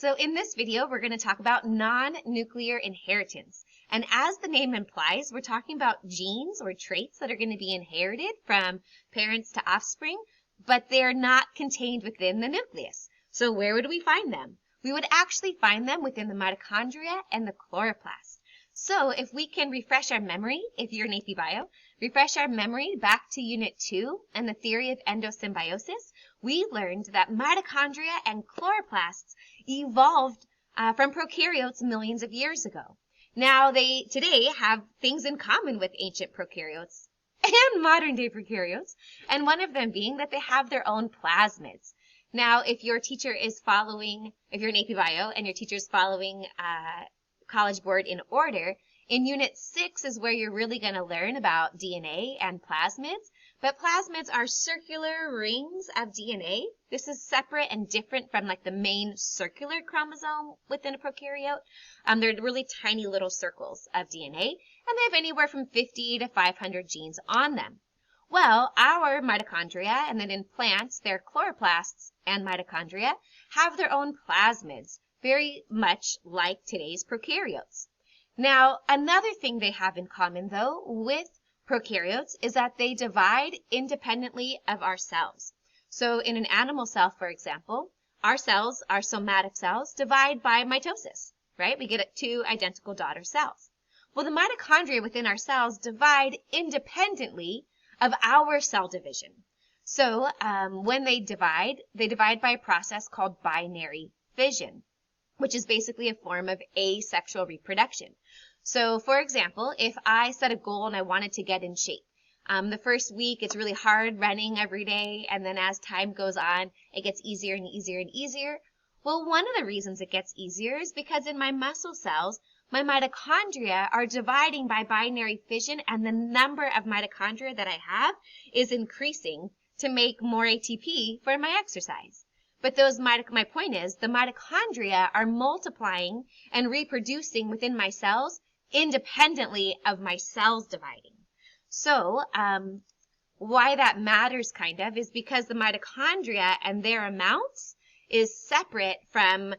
So in this video, we're going to talk about non-nuclear inheritance. And as the name implies, we're talking about genes or traits that are going to be inherited from parents to offspring, but they're not contained within the nucleus. So where would we find them? We would actually find them within the mitochondria and the chloroplast. So if we can refresh our memory, if you're an AP Bio, refresh our memory back to Unit 2 and the theory of endosymbiosis, we learned that mitochondria and chloroplasts evolved from prokaryotes millions of years ago. Now they today have things in common with ancient prokaryotes and modern day prokaryotes, and one of them being that they have their own plasmids. Now, if your teacher is following, if you're an AP Bio and your teacher is following College Board in order, in Unit 6 is where you're really going to learn about DNA and plasmids. But plasmids are circular rings of DNA. This is separate and different from like the main circular chromosome within a prokaryote. They're really tiny little circles of DNA, and they have anywhere from 50 to 500 genes on them. Well, our mitochondria, and then in plants, their chloroplasts and mitochondria, have their own plasmids, very much like today's prokaryotes. Now, another thing they have in common, though, with prokaryotes is that they divide independently of our cells. So in an animal cell, for example, our cells, our somatic cells, divide by mitosis, right? We get two identical daughter cells. Well, the mitochondria within our cells divide independently of our cell division. So when they divide by a process called binary fission, which is basically a form of asexual reproduction. So, for example, if I set a goal and I wanted to get in shape, the first week it's really hard running every day, and then as time goes on, it gets easier and easier and easier. Well, one of the reasons it gets easier is because in my muscle cells, my mitochondria are dividing by binary fission, and the number of mitochondria that I have is increasing to make more ATP for my exercise. But my point is, the mitochondria are multiplying and reproducing within my cells independently of my cells dividing. So, why that matters kind of is because the mitochondria and their amounts is separate from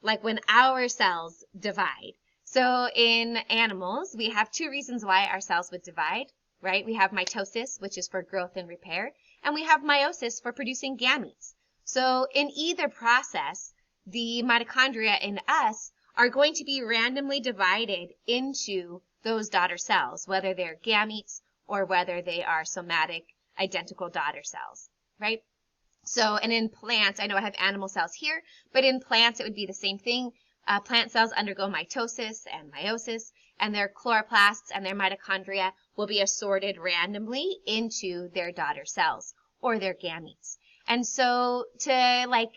like when our cells divide. So in animals, we have two reasons why our cells would divide, right? We have mitosis, which is for growth and repair, and we have meiosis for producing gametes. So in either process, the mitochondria in us are going to be randomly divided into those daughter cells, whether they're gametes or whether they are somatic identical daughter cells, right? So, and in plants, I know I have animal cells here, but in plants it would be the same thing. Plant cells undergo mitosis and meiosis, and their chloroplasts and their mitochondria will be assorted randomly into their daughter cells or their gametes. And so to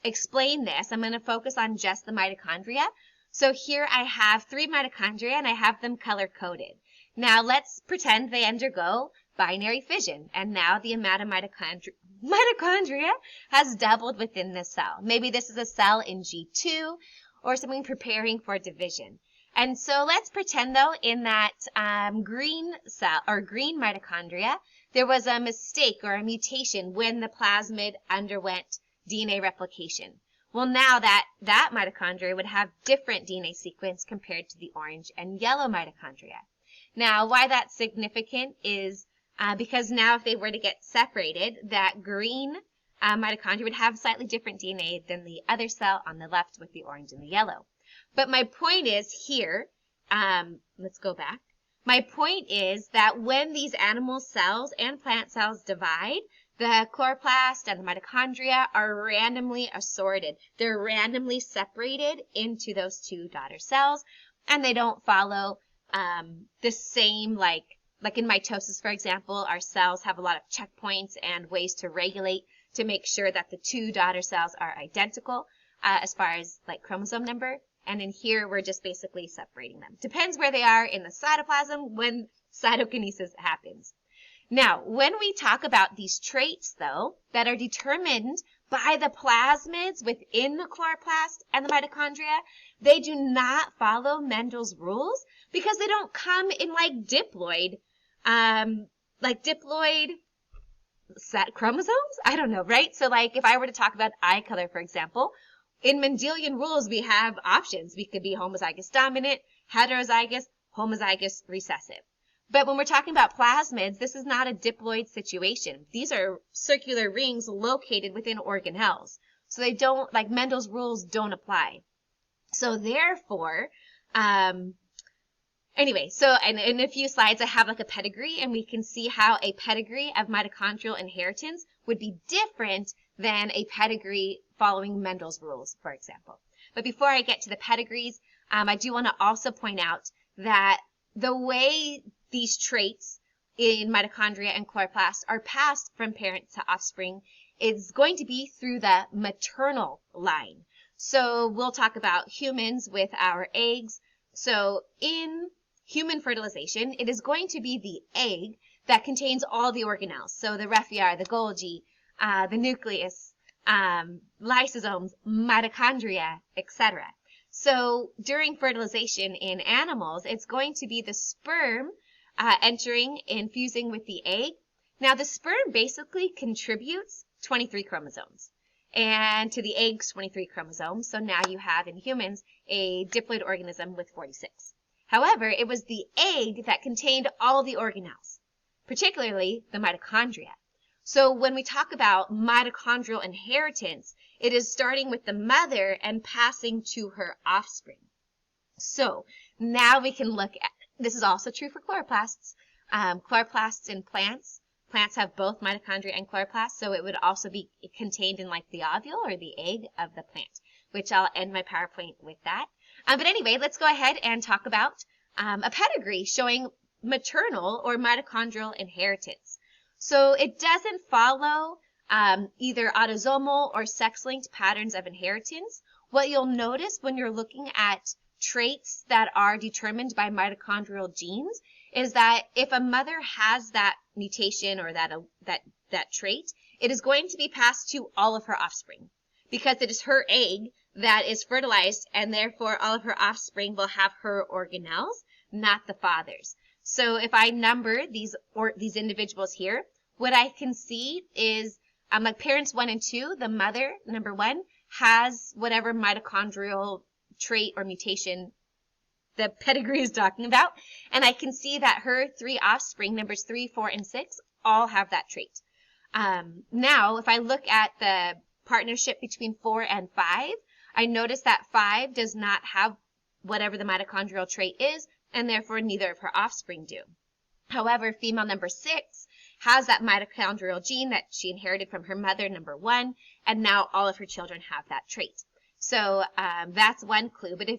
explain this, I'm going to focus on just the mitochondria. So here I have 3 mitochondria and I have them color-coded. Now let's pretend they undergo binary fission, and now the amount of mitochondria has doubled within this cell. Maybe this is a cell in G2 or something preparing for division. And so let's pretend though in that green cell or green mitochondria, there was a mistake or a mutation when the plasmid underwent DNA replication. Well, now that mitochondria would have different DNA sequence compared to the orange and yellow mitochondria. Now, why that's significant is because now if they were to get separated, that green mitochondria would have slightly different DNA than the other cell on the left with the orange and the yellow. But my point is here, let's go back. My point is that when these animal cells and plant cells divide, the chloroplast and the mitochondria are randomly assorted. They're randomly separated into those two daughter cells, and they don't follow the same, like in mitosis, for example, our cells have a lot of checkpoints and ways to regulate to make sure that the two daughter cells are identical as far as like chromosome number. And in here, we're just basically separating them. Depends where they are in the cytoplasm when cytokinesis happens. Now, when we talk about these traits, though, that are determined by the plasmids within the chloroplast and the mitochondria, they do not follow Mendel's rules because they don't come in like diploid set chromosomes? I don't know, right? So like if I were to talk about eye color, for example, in Mendelian rules, we have options. We could be homozygous dominant, heterozygous, homozygous recessive. But when we're talking about plasmids, this is not a diploid situation. These are circular rings located within organelles. So they don't, like Mendel's rules don't apply. So therefore, anyway, so in a few slides, I have like a pedigree, and we can see how a pedigree of mitochondrial inheritance would be different than a pedigree following Mendel's rules, for example. But before I get to the pedigrees, I do want to also point out that the way these traits in mitochondria and chloroplasts are passed from parent to offspring is going to be through the maternal line. So we'll talk about humans with our eggs. So in human fertilization, it is going to be the egg that contains all the organelles. So the refiar, the Golgi, the nucleus, lysosomes, mitochondria, etc. So during fertilization in animals, it's going to be the sperm entering and fusing with the egg. Now the sperm basically contributes 23 chromosomes, and to the egg's 23 chromosomes. So now you have in humans a diploid organism with 46. However, it was the egg that contained all the organelles, particularly the mitochondria. So when we talk about mitochondrial inheritance, it is starting with the mother and passing to her offspring. So now we can look at, this is also true for chloroplasts. Chloroplasts in plants have both mitochondria and chloroplasts, so it would also be contained in like the ovule or the egg of the plant, which I'll end my PowerPoint with that. But anyway, let's go ahead and talk about a pedigree showing maternal or mitochondrial inheritance. So it doesn't follow either autosomal or sex-linked patterns of inheritance. What you'll notice when you're looking at traits that are determined by mitochondrial genes is that if a mother has that mutation or that trait, it is going to be passed to all of her offspring because it is her egg that is fertilized, and therefore all of her offspring will have her organelles, not the father's. So if I number these individuals here, what I can see is like parents 1 and 2, the mother, number 1, has whatever mitochondrial trait or mutation the pedigree is talking about. And I can see that her 3 offspring, numbers 3, 4, and 6, all have that trait. Now, if I look at the partnership between 4 and 5, I notice that 5 does not have whatever the mitochondrial trait is, and therefore neither of her offspring do. However, female number 6 has that mitochondrial gene that she inherited from her mother, number 1, and now all of her children have that trait. So that's one clue. But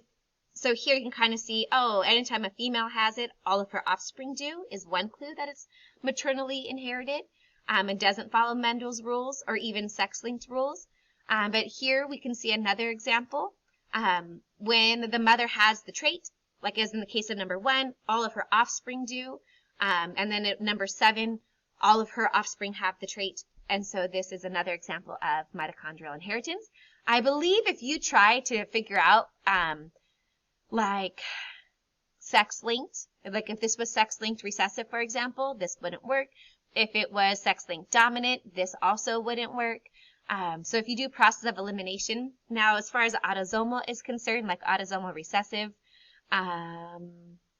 so here you can kind of see, oh, anytime a female has it, all of her offspring do, is one clue that it's maternally inherited. It doesn't follow Mendel's rules or even sex-linked rules. But here we can see another example. When the mother has the trait, like as in the case of number 1, all of her offspring do. And then at number 7, all of her offspring have the trait. And so this is another example of mitochondrial inheritance. I believe if you try to figure out like sex-linked, like if this was sex-linked recessive, for example, this wouldn't work. If it was sex-linked dominant, this also wouldn't work. So if you do process of elimination, now as far as autosomal is concerned, like autosomal recessive,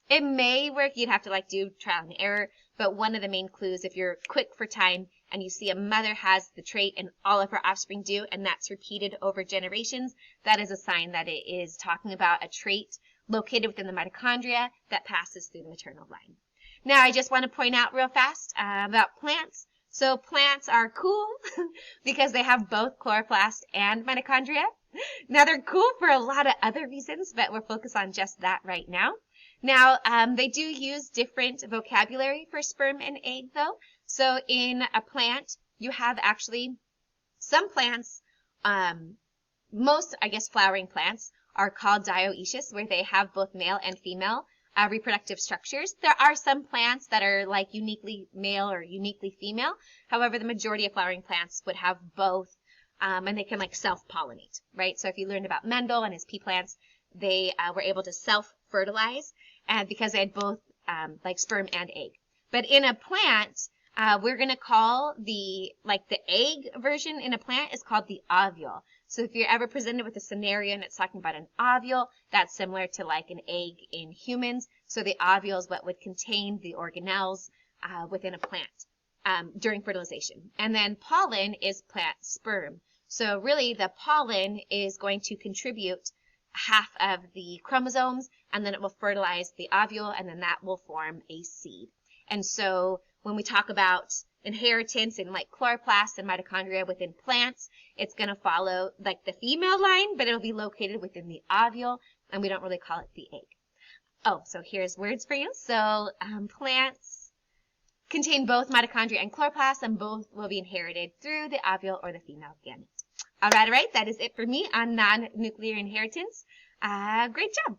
it may work. You'd have to like do trial and error. But one of the main clues, if you're quick for time and you see a mother has the trait and all of her offspring do, and that's repeated over generations, that is a sign that it is talking about a trait located within the mitochondria that passes through the maternal line. Now, I just want to point out real fast about plants. So plants are cool because they have both chloroplast and mitochondria. Now, they're cool for a lot of other reasons, but we're focused on just that right now. Now, they do use different vocabulary for sperm and egg, though. So in a plant, you have actually some plants, most, I guess, flowering plants are called dioecious, where they have both male and female reproductive structures. There are some plants that are like uniquely male or uniquely female. However, the majority of flowering plants would have both, and they can like self-pollinate, right? So if you learned about Mendel and his pea plants, they were able to self-fertilize because they had both like sperm and egg. But in a plant, we're going to call the egg version in a plant is called the ovule. So if you're ever presented with a scenario and it's talking about an ovule, that's similar to like an egg in humans. So the ovule is what would contain the organelles within a plant during fertilization. And then pollen is plant sperm. So really the pollen is going to contribute half of the chromosomes, and then it will fertilize the ovule, and then that will form a seed. And so when we talk about inheritance in like chloroplasts and mitochondria within plants, it's going to follow like the female line, but it'll be located within the ovule, and we don't really call it the egg. Oh, so here's words for you. So plants contain both mitochondria and chloroplasts, and both will be inherited through the ovule or the female gamete. All right, that is it for me on non-nuclear inheritance. Great job.